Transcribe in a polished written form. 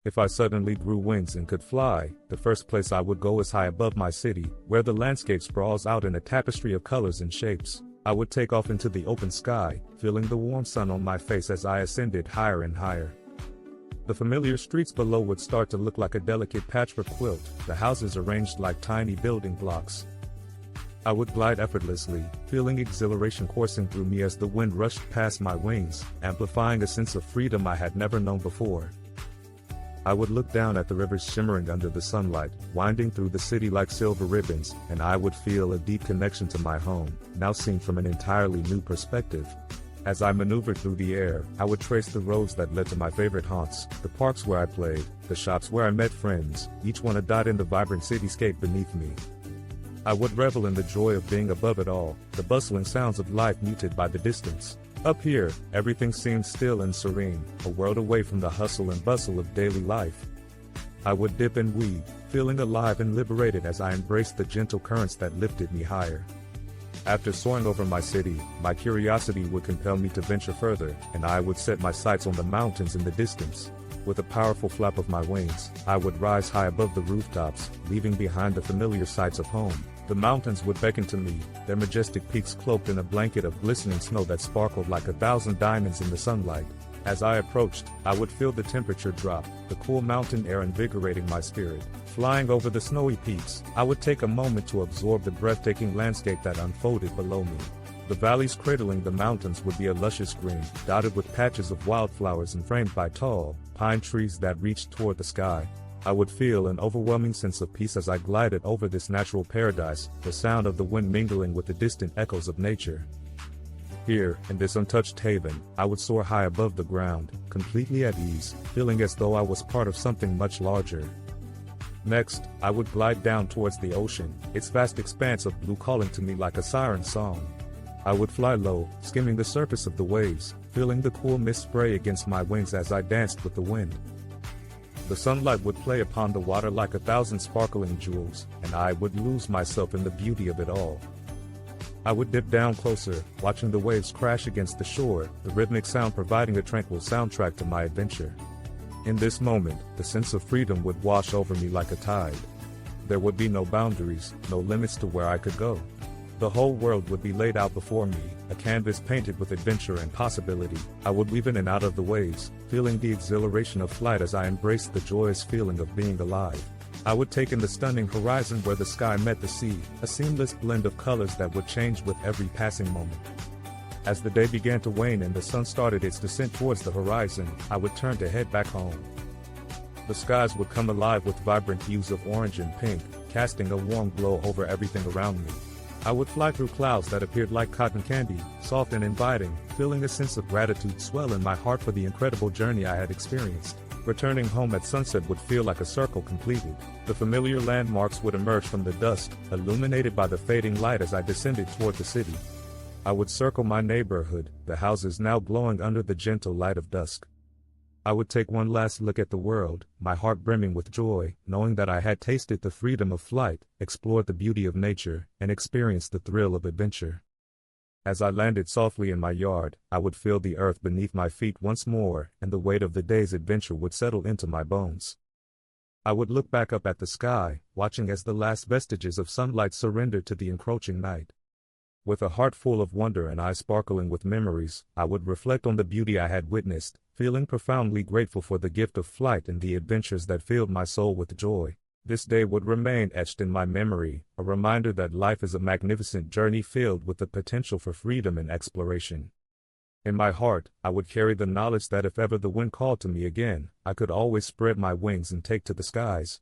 If I suddenly grew wings and could fly, the first place I would go is high above my city, where the landscape sprawls out in a tapestry of colors and shapes. I would take off into the open sky, feeling the warm sun on my face as I ascended higher and higher. The familiar streets below would start to look like a delicate patchwork quilt, the houses arranged like tiny building blocks. I would glide effortlessly, feeling exhilaration coursing through me as the wind rushed past my wings, amplifying a sense of freedom I had never known before. I would look down at the rivers shimmering under the sunlight, winding through the city like silver ribbons, and I would feel a deep connection to my home, now seen from an entirely new perspective. As I maneuvered through the air, I would trace the roads that led to my favorite haunts, the parks where I played, the shops where I met friends, each one a dot in the vibrant cityscape beneath me. I would revel in the joy of being above it all, the bustling sounds of life muted by the distance. Up here, everything seemed still and serene, a world away from the hustle and bustle of daily life. I would dip and weave, feeling alive and liberated as I embraced the gentle currents that lifted me higher. After soaring over my city, my curiosity would compel me to venture further, and I would set my sights on the mountains in the distance. With a powerful flap of my wings, I would rise high above the rooftops, leaving behind the familiar sights of home. The mountains would beckon to me, their majestic peaks cloaked in a blanket of glistening snow that sparkled like 1,000 diamonds in the sunlight. As I approached, I would feel the temperature drop, the cool mountain air invigorating my spirit. Flying over the snowy peaks, I would take a moment to absorb the breathtaking landscape that unfolded below me. The valleys cradling the mountains would be a luscious green, dotted with patches of wildflowers and framed by tall, pine trees that reached toward the sky. I would feel an overwhelming sense of peace as I glided over this natural paradise, the sound of the wind mingling with the distant echoes of nature. Here, in this untouched haven, I would soar high above the ground, completely at ease, feeling as though I was part of something much larger. Next, I would glide down towards the ocean, its vast expanse of blue calling to me like a siren song. I would fly low, skimming the surface of the waves, feeling the cool mist spray against my wings as I danced with the wind. The sunlight would play upon the water like 1,000 sparkling jewels, and I would lose myself in the beauty of it all. I would dip down closer, watching the waves crash against the shore, the rhythmic sound providing a tranquil soundtrack to my adventure. In this moment, the sense of freedom would wash over me like a tide. There would be no boundaries, no limits to where I could go. The whole world would be laid out before me, a canvas painted with adventure and possibility. I would weave in and out of the waves, feeling the exhilaration of flight as I embraced the joyous feeling of being alive. I would take in the stunning horizon where the sky met the sea, a seamless blend of colors that would change with every passing moment. As the day began to wane and the sun started its descent towards the horizon, I would turn to head back home. The skies would come alive with vibrant hues of orange and pink, casting a warm glow over everything around me. I would fly through clouds that appeared like cotton candy, soft and inviting, feeling a sense of gratitude swell in my heart for the incredible journey I had experienced. Returning home at sunset would feel like a circle completed. The familiar landmarks would emerge from the dusk, illuminated by the fading light as I descended toward the city. I would circle my neighborhood, the houses now glowing under the gentle light of dusk. I would take one last look at the world, my heart brimming with joy, knowing that I had tasted the freedom of flight, explored the beauty of nature, and experienced the thrill of adventure. As I landed softly in my yard, I would feel the earth beneath my feet once more, and the weight of the day's adventure would settle into my bones. I would look back up at the sky, watching as the last vestiges of sunlight surrendered to the encroaching night. With a heart full of wonder and eyes sparkling with memories, I would reflect on the beauty I had witnessed, feeling profoundly grateful for the gift of flight and the adventures that filled my soul with joy. This day would remain etched in my memory, a reminder that life is a magnificent journey filled with the potential for freedom and exploration. In my heart, I would carry the knowledge that if ever the wind called to me again, I could always spread my wings and take to the skies.